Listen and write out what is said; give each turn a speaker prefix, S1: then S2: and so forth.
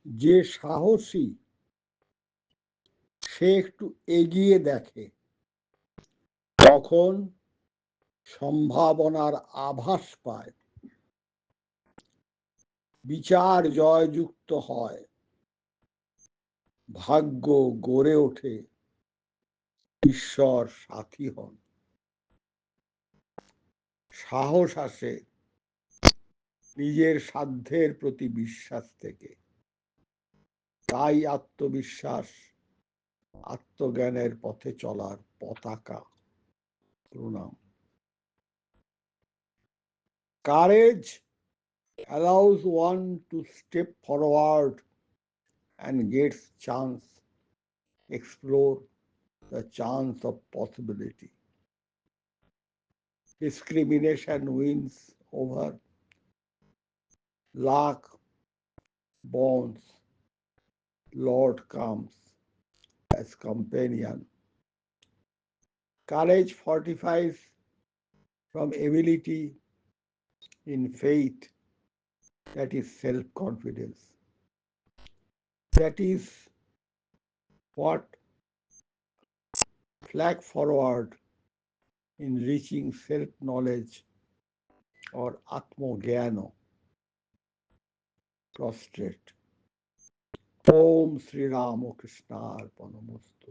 S1: যে সাহসী সে একটু এগিয়ে দেখে, তখন সম্ভাবনার আভাস পায়, বিচার জয়যুক্ত হয়, ভাগ্য গড়ে ওঠে, ঈশ্বর সাথী হন। সাহস আসে নিজের সাধ্যের প্রতি বিশ্বাস থেকে। তাই আত্মবিশ্বাস আত্মজ্ঞানের পথে চলার পতাকা। প্রণাম। Courage allows one to step forward and gets chance, explore the chance of possibility. Discrimination wins over, luck bonds, Lord comes as companion. Courage fortifies from ability in faith, that is self-confidence. That is what flag forward in reaching self-knowledge or Atmogyan prostrate. Om Sri Ramakrishna Arpanamostu.